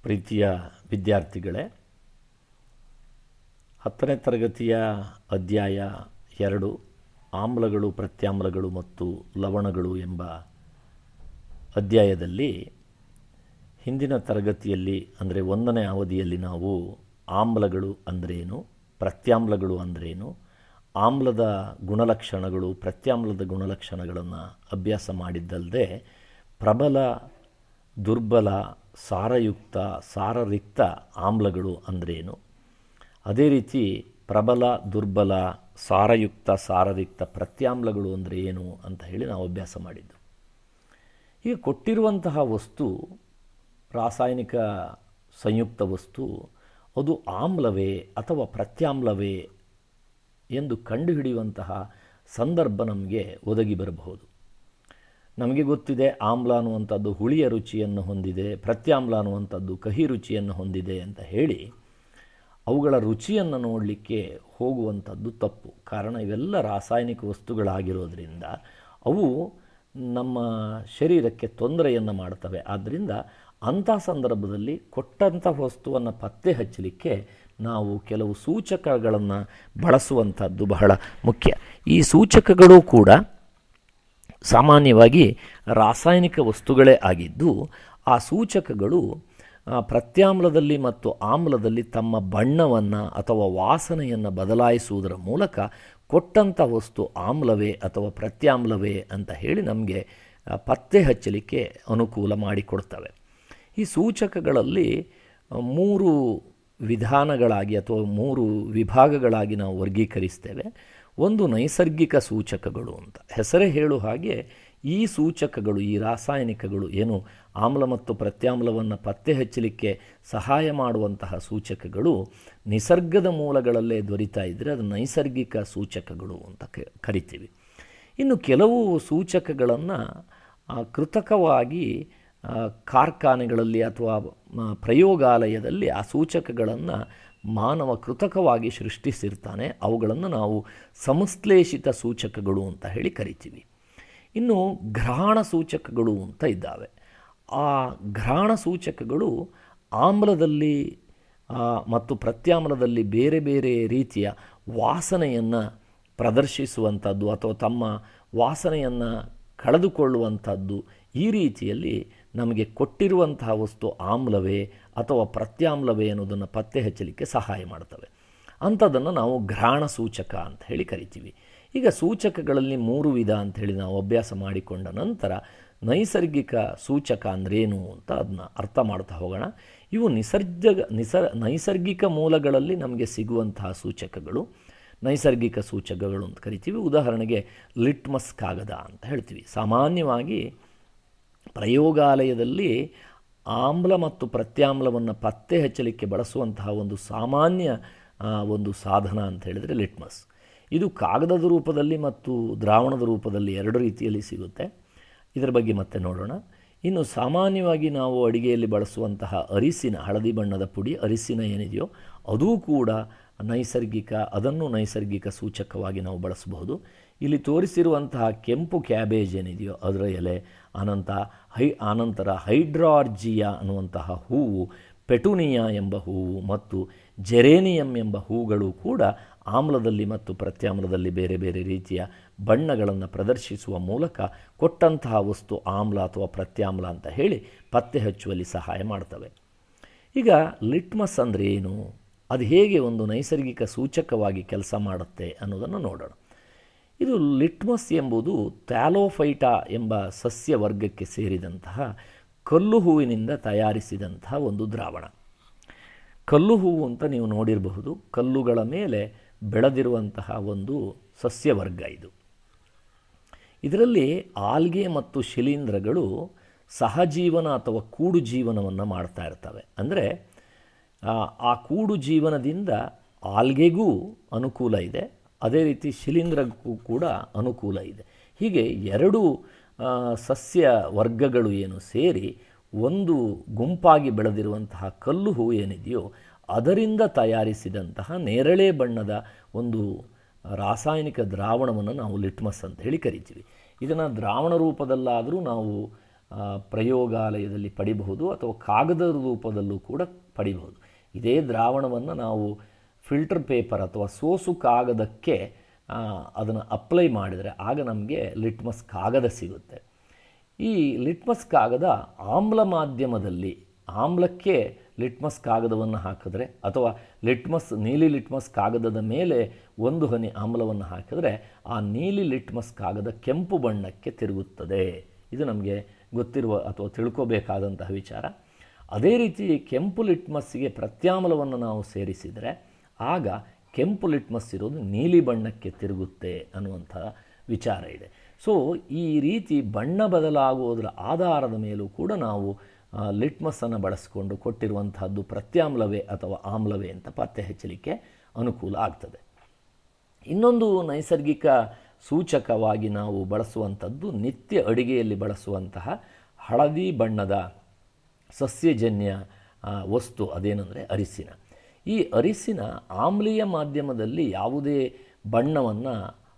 ಪ್ರೀತಿಯ ವಿದ್ಯಾರ್ಥಿಗಳೇ, 10ನೇ ತರಗತಿಯ ಅಧ್ಯಾಯ 2 ಆಮ್ಲಗಳು, ಪ್ರತ್ಯಾಮ್ಲಗಳು ಮತ್ತು ಲವಣಗಳು ಎಂಬ ಅಧ್ಯಾಯದಲ್ಲಿ ಹಿಂದಿನ ತರಗತಿಯಲ್ಲಿ ಅಂದರೆ 1ನೇ ಅವಧಿಯಲ್ಲಿ ನಾವು ಆಮ್ಲಗಳು ಅಂದ್ರೇನು, ಪ್ರತ್ಯಾಮ್ಲಗಳು ಅಂದ್ರೇನು, ಆಮ್ಲದ ಗುಣಲಕ್ಷಣಗಳು, ಪ್ರತ್ಯಾಮ್ಲದ ಗುಣಲಕ್ಷಣಗಳನ್ನು ಅಭ್ಯಾಸ ಮಾಡಿದ್ದಲ್ಲದೆ ಪ್ರಬಲ, ದುರ್ಬಲ, ಸಾರಯುಕ್ತ, ಸಾರರಿಕ್ತ ಆಮ್ಲಗಳು ಅಂದ್ರೇನು, ಅದೇ ರೀತಿ ಪ್ರಬಲ, ದುರ್ಬಲ, ಸಾರಯುಕ್ತ, ಸಾರರಿಕ್ತ ಪ್ರತ್ಯಾಮ್ಲಗಳು ಅಂದರೆ ಏನು ಅಂತ ಹೇಳಿ ನಾವು ಅಭ್ಯಾಸ ಮಾಡಿದ್ದು. ಈಗ ಕೊಟ್ಟಿರುವಂತಹ ವಸ್ತು, ರಾಸಾಯನಿಕ ಸಂಯುಕ್ತ ವಸ್ತು, ಅದು ಆಮ್ಲವೇ ಅಥವಾ ಪ್ರತ್ಯಾಮ್ಲವೇ ಎಂದು ಕಂಡುಹಿಡಿಯುವಂತಹ ಸಂದರ್ಭ ನಮಗೆ ಒದಗಿ ಬರಬಹುದು. ನಮಗೆ ಗೊತ್ತಿದೆ ಆಮ್ಲ ಅನ್ನುವಂಥದ್ದು ಹುಳಿಯ ರುಚಿಯನ್ನು ಹೊಂದಿದೆ, ಪ್ರತ್ಯಾಮ್ಲ ಅನ್ನುವಂಥದ್ದು ಕಹಿ ರುಚಿಯನ್ನು ಹೊಂದಿದೆ ಅಂತ ಹೇಳಿ ಅವುಗಳ ರುಚಿಯನ್ನು ನೋಡಲಿಕ್ಕೆ ಹೋಗುವಂಥದ್ದು ತಪ್ಪು. ಕಾರಣ ಇವೆಲ್ಲ ರಾಸಾಯನಿಕ ವಸ್ತುಗಳಾಗಿರೋದ್ರಿಂದ ಅವು ನಮ್ಮ ಶರೀರಕ್ಕೆ ತೊಂದರೆಯನ್ನು ಮಾಡ್ತವೆ. ಆದ್ದರಿಂದ ಅಂಥ ಸಂದರ್ಭದಲ್ಲಿ ಕೊಟ್ಟಂಥ ವಸ್ತುವನ್ನು ಪತ್ತೆ ಹಚ್ಚಲಿಕ್ಕೆ ನಾವು ಕೆಲವು ಸೂಚಕಗಳನ್ನು ಬಳಸುವಂಥದ್ದು ಬಹಳ ಮುಖ್ಯ. ಈ ಸೂಚಕಗಳು ಕೂಡ ಸಾಮಾನ್ಯವಾಗಿ ರಾಸಾಯನಿಕ ವಸ್ತುಗಳೇ ಆಗಿದ್ದು, ಆ ಸೂಚಕಗಳು ಪ್ರತ್ಯಾಮ್ಲದಲ್ಲಿ ಮತ್ತು ಆಮ್ಲದಲ್ಲಿ ತಮ್ಮ ಬಣ್ಣವನ್ನು ಅಥವಾ ವಾಸನೆಯನ್ನು ಬದಲಾಯಿಸುವುದರ ಮೂಲಕ ಕೊಟ್ಟಂಥ ವಸ್ತು ಆಮ್ಲವೇ ಅಥವಾ ಪ್ರತ್ಯಾಮ್ಲವೇ ಅಂತ ಹೇಳಿ ನಮಗೆ ಪತ್ತೆ ಹಚ್ಚಲಿಕ್ಕೆ ಅನುಕೂಲ ಮಾಡಿಕೊಡ್ತವೆ. ಈ ಸೂಚಕಗಳಲ್ಲಿ 3 ವಿಧಾನಗಳಾಗಿ ಅಥವಾ 3 ವಿಭಾಗಗಳಾಗಿ ನಾವು ವರ್ಗೀಕರಿಸ್ತೇವೆ. ಒಂದು ನೈಸರ್ಗಿಕ ಸೂಚಕಗಳು ಅಂತ ಹೆಸರೇ ಹೇಳುವ ಹಾಗೆ, ಈ ಸೂಚಕಗಳು, ಈ ರಾಸಾಯನಿಕಗಳು ಏನು ಆಮ್ಲ ಮತ್ತು ಪ್ರತ್ಯಾಮ್ಲವನ್ನು ಪತ್ತೆ ಹಚ್ಚಲಿಕ್ಕೆ ಸಹಾಯ ಮಾಡುವಂತಹ ಸೂಚಕಗಳು ನಿಸರ್ಗದ ಮೂಲಗಳಲ್ಲೇ ದೊರೀತಾ ಇದ್ದರೆ ಅದು ನೈಸರ್ಗಿಕ ಸೂಚಕಗಳು ಅಂತ ಕರಿತೀವಿ. ಇನ್ನು ಕೆಲವು ಸೂಚಕಗಳನ್ನು ಕೃತಕವಾಗಿ ಕಾರ್ಖಾನೆಗಳಲ್ಲಿ ಅಥವಾ ಪ್ರಯೋಗಾಲಯದಲ್ಲಿ ಆ ಸೂಚಕಗಳನ್ನು ಮಾನವ ಕೃತಕವಾಗಿ ಸೃಷ್ಟಿಸಿರ್ತಾನೆ. ಅವುಗಳನ್ನು ನಾವು ಸಂಶ್ಲೇಷಿತ ಸೂಚಕಗಳು ಅಂತ ಹೇಳಿ ಕರಿತೀವಿ. ಇನ್ನು ಘ್ರಾಣ ಸೂಚಕಗಳು ಅಂತ ಇದ್ದಾವೆ. ಆ ಘ್ರಾಣ ಸೂಚಕಗಳು ಆಮ್ಲದಲ್ಲಿ ಮತ್ತು ಪ್ರತ್ಯಾಮ್ಲದಲ್ಲಿ ಬೇರೆ ಬೇರೆ ರೀತಿಯ ವಾಸನೆಯನ್ನು ಪ್ರದರ್ಶಿಸುವಂಥದ್ದು ಅಥವಾ ತಮ್ಮ ವಾಸನೆಯನ್ನು ಕಳೆದುಕೊಳ್ಳುವಂಥದ್ದು. ಈ ರೀತಿಯಲ್ಲಿ ನಮಗೆ ಕೊಟ್ಟಿರುವಂತಹ ವಸ್ತು ಆಮ್ಲವೇ ಅಥವಾ ಪ್ರತ್ಯಾಮ್ಲವೇ ಅನ್ನೋದನ್ನು ಪತ್ತೆ ಹಚ್ಚಲಿಕ್ಕೆ ಸಹಾಯ ಮಾಡ್ತವೆ. ಅಂಥದ್ದನ್ನು ನಾವು ಘ್ರಾಣ ಸೂಚಕ ಅಂತ ಹೇಳಿ ಕರಿತೀವಿ. ಈಗ ಸೂಚಕಗಳಲ್ಲಿ 3 ವಿಧ ಅಂಥೇಳಿ ನಾವು ಅಭ್ಯಾಸ ಮಾಡಿಕೊಂಡ ನಂತರ ನೈಸರ್ಗಿಕ ಸೂಚಕ ಅಂದ್ರೇನು ಅಂತ ಅದನ್ನ ಅರ್ಥ ಮಾಡ್ತಾ ಹೋಗೋಣ. ಇವು ನೈಸರ್ಗಿಕ ಮೂಲಗಳಲ್ಲಿ ನಮಗೆ ಸಿಗುವಂತಹ ಸೂಚಕಗಳು ನೈಸರ್ಗಿಕ ಸೂಚಕಗಳು ಅಂತ ಕರಿತೀವಿ. ಉದಾಹರಣೆಗೆ ಲಿಟ್ಮಸ್ ಕಾಗದ ಅಂತ ಹೇಳ್ತೀವಿ. ಸಾಮಾನ್ಯವಾಗಿ ಪ್ರಯೋಗಾಲಯದಲ್ಲಿ ಆಮ್ಲ ಮತ್ತು ಪ್ರತ್ಯಾಮ್ಲವನ್ನು ಪತ್ತೆ ಹಚ್ಚಲಿಕ್ಕೆ ಬಳಸುವಂತಹ ಒಂದು ಸಾಮಾನ್ಯ ಒಂದು ಸಾಧನ ಅಂತ ಹೇಳಿದರೆ ಲಿಟ್ಮಸ್. ಇದು ಕಾಗದದ ರೂಪದಲ್ಲಿ ಮತ್ತು ದ್ರಾವಣದ ರೂಪದಲ್ಲಿ 2 ರೀತಿಯಲ್ಲಿ ಸಿಗುತ್ತೆ. ಇದರ ಬಗ್ಗೆ ಮತ್ತೆ ನೋಡೋಣ. ಇನ್ನು ಸಾಮಾನ್ಯವಾಗಿ ನಾವು ಅಡಿಗೆಯಲ್ಲಿ ಬಳಸುವಂತಹ ಅರಿಸಿನ, ಹಳದಿ ಬಣ್ಣದ ಪುಡಿ ಅರಿಸಿನ ಏನಿದೆಯೋ ಅದೂ ಕೂಡ ನೈಸರ್ಗಿಕ, ಅದನ್ನು ನೈಸರ್ಗಿಕ ಸೂಚಕವಾಗಿ ನಾವು ಬಳಸಬಹುದು. ಇಲ್ಲಿ ತೋರಿಸಿರುವಂತಹ ಕೆಂಪು ಕ್ಯಾಬೇಜ್ ಏನಿದೆಯೋ ಅದರ ಎಲೆ, ಆನಂತರ ಹೈಡ್ರಾರ್ಜಿಯಾ ಅನ್ನುವಂತಹ ಹೂವು, ಪೆಟುನಿಯಾ ಎಂಬ ಹೂವು ಮತ್ತು ಜೆರೇನಿಯಂ ಎಂಬ ಹೂಗಳು ಕೂಡ ಆಮ್ಲದಲ್ಲಿ ಮತ್ತು ಪ್ರತ್ಯಾಮ್ಲದಲ್ಲಿ ಬೇರೆ ಬೇರೆ ರೀತಿಯ ಬಣ್ಣಗಳನ್ನು ಪ್ರದರ್ಶಿಸುವ ಮೂಲಕ ಕೊಟ್ಟಂತಹ ವಸ್ತು ಆಮ್ಲ ಅಥವಾ ಪ್ರತ್ಯಾಮ್ಲ ಅಂತ ಹೇಳಿ ಪತ್ತೆ ಹಚ್ಚುವಲ್ಲಿ ಸಹಾಯ ಮಾಡ್ತವೆ. ಈಗ ಲಿಟ್ಮಸ್ ಅಂದರೆ ಏನು, ಅದು ಹೇಗೆ ಒಂದು ನೈಸರ್ಗಿಕ ಸೂಚಕವಾಗಿ ಕೆಲಸ ಮಾಡುತ್ತೆ ಅನ್ನೋದನ್ನು ನೋಡೋಣ. ಇದು ಲಿಟ್ಮಸ್ ಎಂಬುದು ಥ್ಯಾಲೋಫೈಟಾ ಎಂಬ ಸಸ್ಯ ವರ್ಗಕ್ಕೆ ಸೇರಿದಂತಹ ಕಲ್ಲು ಹೂವಿನಿಂದ ತಯಾರಿಸಿದಂತಹ ಒಂದು ದ್ರಾವಣ. ಕಲ್ಲು ಹೂವು ಅಂತ ನೀವು ನೋಡಿರಬಹುದು. ಕಲ್ಲುಗಳ ಮೇಲೆ ಬೆಳೆದಿರುವಂತಹ ಒಂದು ಸಸ್ಯವರ್ಗ ಇದು. ಇದರಲ್ಲಿ ಆಲ್ಗೆ ಮತ್ತು ಶಿಲೀಂಧ್ರಗಳು ಸಹಜೀವನ ಅಥವಾ ಕೂಡು ಜೀವನವನ್ನು ಮಾಡ್ತಾ ಇರ್ತವೆ. ಅಂದರೆ ಆ ಕೂಡು ಜೀವನದಿಂದ ಆಲ್ಗೆಗೂ ಅನುಕೂಲ ಇದೆ, ಅದೇ ರೀತಿ ಶಿಲೀಂಧ್ರಕ್ಕೂ ಕೂಡ ಅನುಕೂಲ ಇದೆ. ಹೀಗೆ 2 ಸಸ್ಯ ವರ್ಗಗಳು ಏನು ಸೇರಿ ಒಂದು ಗುಂಪಾಗಿ ಬೆಳೆದಿರುವಂತಹ ಕಲ್ಲು ಹೂ ಏನಿದೆಯೋ ಅದರಿಂದ ತಯಾರಿಸಿದಂತಹ ನೇರಳೆ ಬಣ್ಣದ ಒಂದು ರಾಸಾಯನಿಕ ದ್ರಾವಣವನ್ನು ನಾವು ಲಿಟ್ಮಸ್ ಅಂತ ಹೇಳಿ ಕರಿತೀವಿ. ಇದನ್ನು ದ್ರಾವಣ ರೂಪದಲ್ಲಾದರೂ ನಾವು ಪ್ರಯೋಗಾಲಯದಲ್ಲಿ ಪಡಿಬಹುದು ಅಥವಾ ಕಾಗದದ ರೂಪದಲ್ಲೂ ಕೂಡ ಪಡಿಬಹುದು. ಇದೇ ದ್ರಾವಣವನ್ನು ನಾವು ಫಿಲ್ಟರ್ ಪೇಪರ್ ಅಥವಾ ಸೋಸು ಕಾಗದಕ್ಕೆ ಅದನ್ನು ಅಪ್ಲೈ ಮಾಡಿದರೆ ಆಗ ನಮಗೆ ಲಿಟ್ಮಸ್ ಕಾಗದ ಸಿಗುತ್ತೆ. ಈ ಲಿಟ್ಮಸ್ ಕಾಗದ ಆಮ್ಲ ಮಾಧ್ಯಮದಲ್ಲಿ, ಆಮ್ಲಕ್ಕೆ ಲಿಟ್ಮಸ್ ಕಾಗದವನ್ನು ಹಾಕಿದ್ರೆ ಅಥವಾ ನೀಲಿ ಲಿಟ್ಮಸ್ ಕಾಗದದ ಮೇಲೆ ಒಂದು ಹನಿ ಆಮ್ಲವನ್ನು ಹಾಕಿದ್ರೆ ಆ ನೀಲಿ ಲಿಟ್ಮಸ್ ಕಾಗದ ಕೆಂಪು ಬಣ್ಣಕ್ಕೆ ತಿರುಗುತ್ತದೆ. ಇದು ನಮಗೆ ಗೊತ್ತಿರುವ ಅಥವಾ ತಿಳ್ಕೋಬೇಕಾದಂತಹ ವಿಚಾರ. ಅದೇ ರೀತಿ ಕೆಂಪು ಲಿಟ್ಮಸ್ಸಿಗೆ ಪ್ರತ್ಯಾಮ್ಲವನ್ನು ನಾವು ಸೇರಿಸಿದರೆ ಆಗ ಕೆಂಪು ಲಿಟ್ಮಸ್ ಇರೋದು ನೀಲಿ ಬಣ್ಣಕ್ಕೆ ತಿರುಗುತ್ತೆ ಅನ್ನುವಂಥ ವಿಚಾರ ಇದೆ. ಸೊ ಈ ರೀತಿ ಬಣ್ಣ ಬದಲಾಗುವುದರ ಆಧಾರದ ಮೇಲೂ ಕೂಡ ನಾವು ಲಿಟ್ಮಸ್ಸನ್ನು ಬಳಸಿಕೊಂಡು ಕೊಟ್ಟಿರುವಂತಹದ್ದು ಪ್ರತ್ಯಾಮ್ಲವೇ ಅಥವಾ ಆಮ್ಲವೇ ಅಂತ ಪತ್ತೆ ಹಚ್ಚಲಿಕ್ಕೆ ಅನುಕೂಲ ಆಗ್ತದೆ. ಇನ್ನೊಂದು ನೈಸರ್ಗಿಕ ಸೂಚಕವಾಗಿ ನಾವು ಬಳಸುವಂಥದ್ದು ನಿತ್ಯ ಅಡಿಗೆಯಲ್ಲಿ ಬಳಸುವಂತಹ ಹಳದಿ ಬಣ್ಣದ ಸಸ್ಯಜನ್ಯ ವಸ್ತು, ಅದೇನೆಂದರೆ ಅರಿಶಿನ. ಈ ಅರಿಶಿನ ಆಮ್ಲೀಯ ಮಾಧ್ಯಮದಲ್ಲಿ ಯಾವುದೇ ಬಣ್ಣವನ್ನು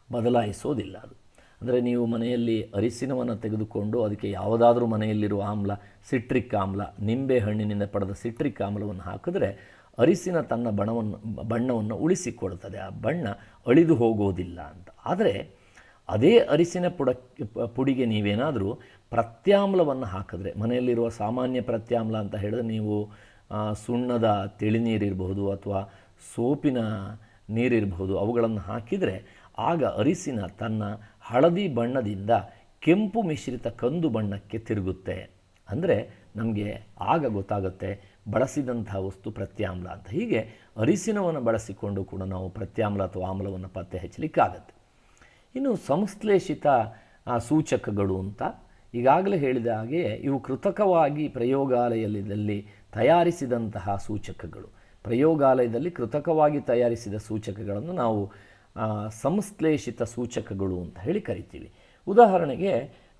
ಬದಲಾಯಿಸೋದಿಲ್ಲ. ಅದು ಅಂದರೆ ನೀವು ಮನೆಯಲ್ಲಿ ಅರಿಶಿನವನ್ನು ತೆಗೆದುಕೊಂಡು ಅದಕ್ಕೆ ಯಾವುದಾದ್ರೂ ಮನೆಯಲ್ಲಿರುವ ಆಮ್ಲ, ಸಿಟ್ರಿಕ್ ಆಮ್ಲ, ನಿಂಬೆ ಹಣ್ಣಿನಿಂದ ಪಡೆದ ಸಿಟ್ರಿಕ್ ಆಮ್ಲವನ್ನು ಹಾಕಿದ್ರೆ ಅರಿಶಿನ ತನ್ನ ಬಣ್ಣವನ್ನು ಉಳಿಸಿಕೊಡ್ತದೆ, ಆ ಬಣ್ಣ ಅಳಿದು ಹೋಗೋದಿಲ್ಲ ಅಂತ. ಆದರೆ ಅದೇ ಅರಿಶಿನ ಪುಡಿಗೆ ನೀವೇನಾದರೂ ಪ್ರತ್ಯಾಮ್ಲವನ್ನು ಹಾಕಿದ್ರೆ, ಮನೆಯಲ್ಲಿರುವ ಸಾಮಾನ್ಯ ಪ್ರತ್ಯಾಮ್ಲ ಅಂತ ಹೇಳಿದ್ರೆ ನೀವು ಸುಣ್ಣದ ತಿಳಿನೀರಿರಬಹುದು ಅಥವಾ ಸೋಪಿನ ನೀರಿರಬಹುದು, ಅವುಗಳನ್ನು ಹಾಕಿದರೆ ಆಗ ಅರಿಶಿನ ತನ್ನ ಹಳದಿ ಬಣ್ಣದಿಂದ ಕೆಂಪು ಮಿಶ್ರಿತ ಕಂದು ಬಣ್ಣಕ್ಕೆ ತಿರುಗುತ್ತೆ. ಅಂದರೆ ನಮಗೆ ಆಗ ಗೊತ್ತಾಗುತ್ತೆ ಬಳಸಿದಂಥ ವಸ್ತು ಪ್ರತ್ಯಾಮ್ಲ ಅಂತ. ಹೀಗೆ ಅರಿಶಿನವನ್ನು ಬಳಸಿಕೊಂಡು ಕೂಡ ನಾವು ಪ್ರತ್ಯಾಮ್ಲ ಅಥವಾ ಆಮ್ಲವನ್ನು ಪತ್ತೆ ಹಚ್ಚಲಿಕ್ಕಾಗತ್ತೆ. ಇನ್ನು ಸಂಶ್ಲೇಷಿತ ಸೂಚಕಗಳು ಅಂತ ಈಗಾಗಲೇ ಹೇಳಿದ ಹಾಗೆ ಇವು ಕೃತಕವಾಗಿ ಪ್ರಯೋಗಾಲಯದಲ್ಲಿ ತಯಾರಿಸಿದಂತಹ ಸೂಚಕಗಳು. ಪ್ರಯೋಗಾಲಯದಲ್ಲಿ ಕೃತಕವಾಗಿ ತಯಾರಿಸಿದ ಸೂಚಕಗಳನ್ನು ನಾವು ಸಂಶ್ಲೇಷಿತ ಸೂಚಕಗಳು ಅಂತ ಹೇಳಿ ಕರಿತೀವಿ. ಉದಾಹರಣೆಗೆ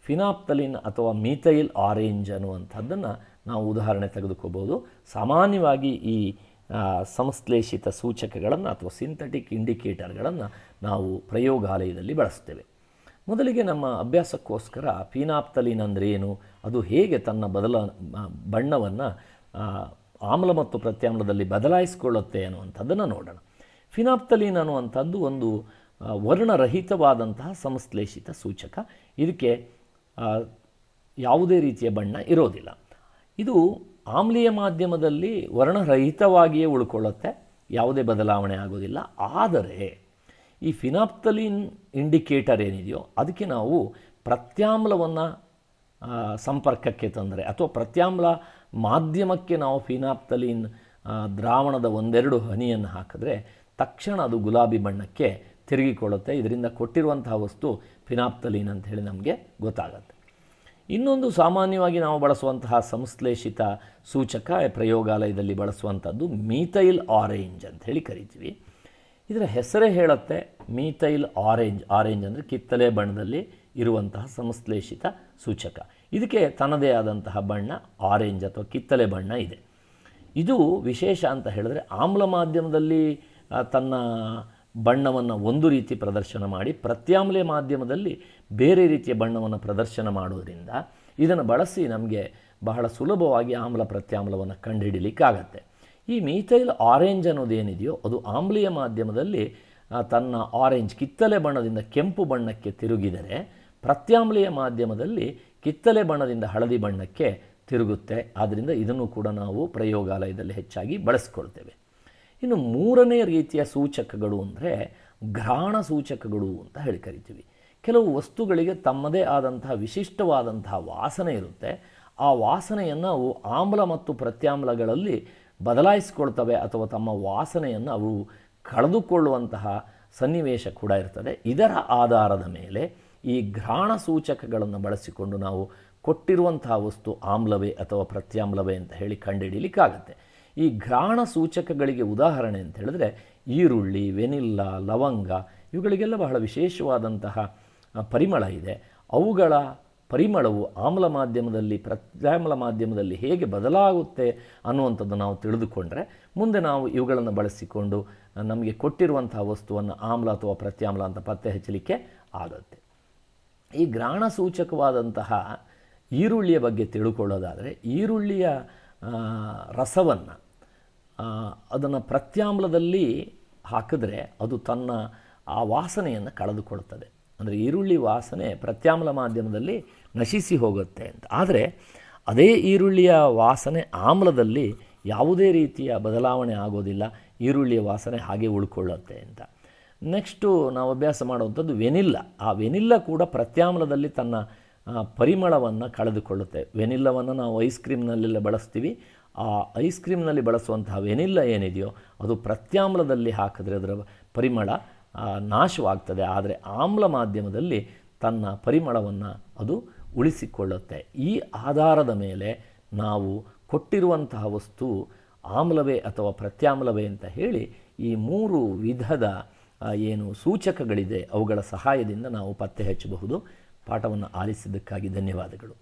ಫಿನಾಪ್ತಲಿನ್ ಅಥವಾ ಮೀಥೈಲ್ ಆರೆಂಜ್ ಅನ್ನುವಂಥದ್ದನ್ನು ನಾವು ಉದಾಹರಣೆ ತೆಗೆದುಕೋಬೋದು. ಸಾಮಾನ್ಯವಾಗಿ ಈ ಸಂಶ್ಲೇಷಿತ ಸೂಚಕಗಳನ್ನು ಅಥವಾ ಸಿಂಥೆಟಿಕ್ ಇಂಡಿಕೇಟರ್ಗಳನ್ನು ನಾವು ಪ್ರಯೋಗಾಲಯದಲ್ಲಿ ಬಳಸ್ತೇವೆ. ಮೊದಲಿಗೆ ನಮ್ಮ ಅಭ್ಯಾಸಕ್ಕೋಸ್ಕರ ಫಿನಾಪ್ತಲಿನ್ ಅಂದರೆ ಏನು, ಅದು ಹೇಗೆ ತನ್ನ ಬಣ್ಣವನ್ನು ಆಮ್ಲ ಮತ್ತು ಪ್ರತ್ಯಾಮ್ಲದಲ್ಲಿ ಬದಲಾಯಿಸಿಕೊಳ್ಳುತ್ತೆ ಅನ್ನುವಂಥದ್ದನ್ನು ನೋಡೋಣ. ಫಿನಾಪ್ತಲಿನ್ ಅನ್ನುವಂಥದ್ದು ಒಂದು ವರ್ಣರಹಿತವಾದಂತಹ ಸಂಶ್ಲೇಷಿತ ಸೂಚಕ. ಇದಕ್ಕೆ ಯಾವುದೇ ರೀತಿಯ ಬಣ್ಣ ಇರೋದಿಲ್ಲ. ಇದು ಆಮ್ಲೀಯ ಮಾಧ್ಯಮದಲ್ಲಿ ವರ್ಣರಹಿತವಾಗಿಯೇ ಉಳ್ಕೊಳ್ಳುತ್ತೆ, ಯಾವುದೇ ಬದಲಾವಣೆ ಆಗೋದಿಲ್ಲ. ಆದರೆ ಈ ಫಿನಾಪ್ತಲಿನ್ ಇಂಡಿಕೇಟರ್ ಏನಿದೆಯೋ ಅದಕ್ಕೆ ನಾವು ಪ್ರತ್ಯಾಮ್ಲವನ್ನು ಸಂಪರ್ಕಕ್ಕೆ ತಂದರೆ ಅಥವಾ ಪ್ರತ್ಯಾಮ್ಲ ಮಾಧ್ಯಮಕ್ಕೆ ನಾವು ಫಿನಾಪ್ತಲಿನ್ ದ್ರಾವಣದ ಒಂದೆರಡು ಹನಿಯನ್ನು ಹಾಕಿದ್ರೆ ತಕ್ಷಣ ಅದು ಗುಲಾಬಿ ಬಣ್ಣಕ್ಕೆ ತಿರುಗಿಕೊಳ್ಳುತ್ತೆ. ಇದರಿಂದ ಕೊಟ್ಟಿರುವಂತಹ ವಸ್ತು ಫಿನಾಪ್ತಲಿನ್ ಅಂತ ಹೇಳಿ ನಮಗೆ ಗೊತ್ತಾಗುತ್ತೆ. ಇನ್ನೊಂದು ಸಾಮಾನ್ಯವಾಗಿ ನಾವು ಬಳಸುವಂತಹ ಸಂಶ್ಲೇಷಿತ ಸೂಚಕ ಪ್ರಯೋಗಾಲಯದಲ್ಲಿ ಬಳಸುವಂಥದ್ದು ಮೀಥೈಲ್ ಆರೆಂಜ್ ಅಂತ ಹೇಳಿ ಕರಿತೀವಿ. ಇದರ ಹೆಸರೇ ಹೇಳುತ್ತೆ ಮೀಥೈಲ್ ಆರೆಂಜ್. ಆರೆಂಜ್ ಅಂದರೆ ಕಿತ್ತಳೆ ಬಣ್ಣದಲ್ಲಿ ಇರುವಂತಹ ಸಂಶ್ಲೇಷಿತ ಸೂಚಕ. ಇದಕ್ಕೆ ತನ್ನದೇ ಆದಂತಹ ಬಣ್ಣ ಆರೆಂಜ್ ಅಥವಾ ಕಿತ್ತಳೆ ಬಣ್ಣ ಇದೆ. ಇದು ವಿಶೇಷ ಅಂತ ಹೇಳಿದ್ರೆ ಆಮ್ಲ ಮಾಧ್ಯಮದಲ್ಲಿ ತನ್ನ ಬಣ್ಣವನ್ನು ಒಂದು ರೀತಿ ಪ್ರದರ್ಶನ ಮಾಡಿ ಪ್ರತ್ಯಾಮ್ಲ ಮಾಧ್ಯಮದಲ್ಲಿ ಬೇರೆ ರೀತಿಯ ಬಣ್ಣವನ್ನು ಪ್ರದರ್ಶನ ಮಾಡೋದರಿಂದ ಇದನ್ನು ಬಳಸಿ ನಮಗೆ ಬಹಳ ಸುಲಭವಾಗಿ ಆಮ್ಲ ಪ್ರತ್ಯಾಮ್ಲವನ್ನು ಕಂಡುಹಿಡಿಯಲಿಕ್ಕಾಗತ್ತೆ. ಈ ಮೀಥೈಲ್ ಆರೆಂಜ್ ಅನ್ನೋದೇನಿದೆಯೋ ಅದು ಆಮ್ಲೀಯ ಮಾಧ್ಯಮದಲ್ಲಿ ತನ್ನ ಆರೆಂಜ್ ಕಿತ್ತಳೆ ಬಣ್ಣದಿಂದ ಕೆಂಪು ಬಣ್ಣಕ್ಕೆ ತಿರುಗಿದರೆ ಪ್ರತ್ಯಾಮ್ಲೀಯ ಮಾಧ್ಯಮದಲ್ಲಿ ಕಿತ್ತಳೆ ಬಣ್ಣದಿಂದ ಹಳದಿ ಬಣ್ಣಕ್ಕೆ ತಿರುಗುತ್ತೆ. ಆದ್ದರಿಂದ ಇದನ್ನು ಕೂಡ ನಾವು ಪ್ರಯೋಗಾಲಯದಲ್ಲಿ ಹೆಚ್ಚಾಗಿ ಬಳಸ್ಕೊಳ್ತೇವೆ. ಇನ್ನು ಮೂರನೇ ರೀತಿಯ ಸೂಚಕಗಳು ಅಂದರೆ ಘ್ರಾಣ ಸೂಚಕಗಳು ಅಂತ ಹೇಳಿ ಕರಿತೀವಿ. ಕೆಲವು ವಸ್ತುಗಳಿಗೆ ತಮ್ಮದೇ ಆದಂತಹ ವಿಶಿಷ್ಟವಾದಂತಹ ವಾಸನೆ ಇರುತ್ತೆ. ಆ ವಾಸನೆಯನ್ನು ಅವು ಆಮ್ಲ ಮತ್ತು ಪ್ರತ್ಯಾಮ್ಲಗಳಲ್ಲಿ ಬದಲಾಯಿಸಿಕೊಳ್ತವೆ ಅಥವಾ ತಮ್ಮ ವಾಸನೆಯನ್ನು ಅವು ಕಳೆದುಕೊಳ್ಳುವಂತಹ ಸನ್ನಿವೇಶ ಕೂಡ ಇರ್ತದೆ. ಇದರ ಆಧಾರದ ಮೇಲೆ ಈ ಘ್ರಾಣ ಸೂಚಕಗಳನ್ನು ಬಳಸಿಕೊಂಡು ನಾವು ಕೊಟ್ಟಿರುವಂತಹ ವಸ್ತು ಆಮ್ಲವೇ ಅಥವಾ ಪ್ರತ್ಯಾಮ್ಲವೇ ಅಂತ ಹೇಳಿ ಕಂಡುಹಿಡಿಯಲಿಕ್ಕಾಗತ್ತೆ. ಈ ಘ್ರಾಣ ಸೂಚಕಗಳಿಗೆ ಉದಾಹರಣೆ ಅಂತ ಹೇಳಿದ್ರೆ ಈರುಳ್ಳಿ, ವೆನಿಲ್ಲಾ, ಲವಂಗ ಇವುಗಳಿಗೆಲ್ಲ ಬಹಳ ವಿಶೇಷವಾದಂತಹ ಪರಿಮಳ ಇದೆ. ಅವುಗಳ ಪರಿಮಳವು ಆಮ್ಲ ಮಾಧ್ಯಮದಲ್ಲಿ ಪ್ರತ್ಯಾಮ್ಲ ಮಾಧ್ಯಮದಲ್ಲಿ ಹೇಗೆ ಬದಲಾಗುತ್ತೆ ಅನ್ನುವಂಥದ್ದು ನಾವು ತಿಳಿದುಕೊಂಡ್ರೆ ಮುಂದೆ ನಾವು ಇವುಗಳನ್ನು ಬಳಸಿಕೊಂಡು ನಮಗೆ ಕೊಟ್ಟಿರುವಂತಹ ವಸ್ತುವನ್ನು ಆಮ್ಲ ಅಥವಾ ಪ್ರತ್ಯಾಮ್ಲ ಅಂತ ಪತ್ತೆ ಹಚ್ಚಲಿಕ್ಕೆ ಆಗುತ್ತೆ. ಈ ಘ್ರಾಣ ಸೂಚಕವಾದಂತಹ ಈರುಳ್ಳಿಯ ಬಗ್ಗೆ ತಿಳ್ಕೊಳ್ಳೋದಾದರೆ ಈರುಳ್ಳಿಯ ರಸವನ್ನು ಅದನ್ನು ಪ್ರತ್ಯಾಮ್ಲದಲ್ಲಿ ಹಾಕಿದ್ರೆ ಅದು ತನ್ನ ಆ ವಾಸನೆಯನ್ನು ಕಳೆದುಕೊಳ್ಳುತ್ತದೆ. ಅಂದರೆ ಈರುಳ್ಳಿ ವಾಸನೆ ಪ್ರತ್ಯಾಮ್ಲ ಮಾಧ್ಯಮದಲ್ಲಿ ನಶಿಸಿ ಹೋಗುತ್ತೆ ಅಂತ. ಆದರೆ ಅದೇ ಈರುಳ್ಳಿಯ ವಾಸನೆ ಆಮ್ಲದಲ್ಲಿ ಯಾವುದೇ ರೀತಿಯ ಬದಲಾವಣೆ ಆಗೋದಿಲ್ಲ, ಈರುಳ್ಳಿಯ ವಾಸನೆ ಹಾಗೆ ಉಳ್ಕೊಳ್ಳುತ್ತೆ ಅಂತ. ನೆಕ್ಸ್ಟು ನಾವು ಅಭ್ಯಾಸ ಮಾಡುವಂಥದ್ದು ವೆನಿಲ್ಲ. ಆ ವೆನಿಲ್ಲ ಕೂಡ ಪ್ರತ್ಯಾಮ್ಲದಲ್ಲಿ ತನ್ನ ಪರಿಮಳವನ್ನು ಕಳೆದುಕೊಳ್ಳುತ್ತೆ. ವೆನಿಲ್ಲವನ್ನು ನಾವು ಐಸ್ ಕ್ರೀಮ್ನಲ್ಲೆಲ್ಲ ಬಳಸ್ತೀವಿ. ಆ ಐಸ್ ಕ್ರೀಮ್ನಲ್ಲಿ ಬಳಸುವಂತಹ ವೆನಿಲ್ಲ ಏನಿದೆಯೋ ಅದು ಪ್ರತ್ಯಾಮ್ಲದಲ್ಲಿ ಹಾಕಿದ್ರೆ ಅದರ ಪರಿಮಳ ನಾಶವಾಗ್ತದೆ. ಆದರೆ ಆಮ್ಲ ಮಾಧ್ಯಮದಲ್ಲಿ ತನ್ನ ಪರಿಮಳವನ್ನು ಅದು ಉಳಿಸಿಕೊಳ್ಳುತ್ತೆ. ಈ ಆಧಾರದ ಮೇಲೆ ನಾವು ಕೊಟ್ಟಿರುವಂತಹ ವಸ್ತು ಆಮ್ಲವೇ ಅಥವಾ ಪ್ರತ್ಯಾಮ್ಲವೇ ಅಂತ ಹೇಳಿ ಈ 3 ವಿಧದ ಏನು ಸೂಚಕಗಳಿದೆ ಅವುಗಳ ಸಹಾಯದಿಂದ ನಾವು ಪತ್ತೆ ಹಚ್ಚಬಹುದು. ಪಾಠವನ್ನು ಆಲಿಸಿದ್ದಕ್ಕಾಗಿ ಧನ್ಯವಾದಗಳು.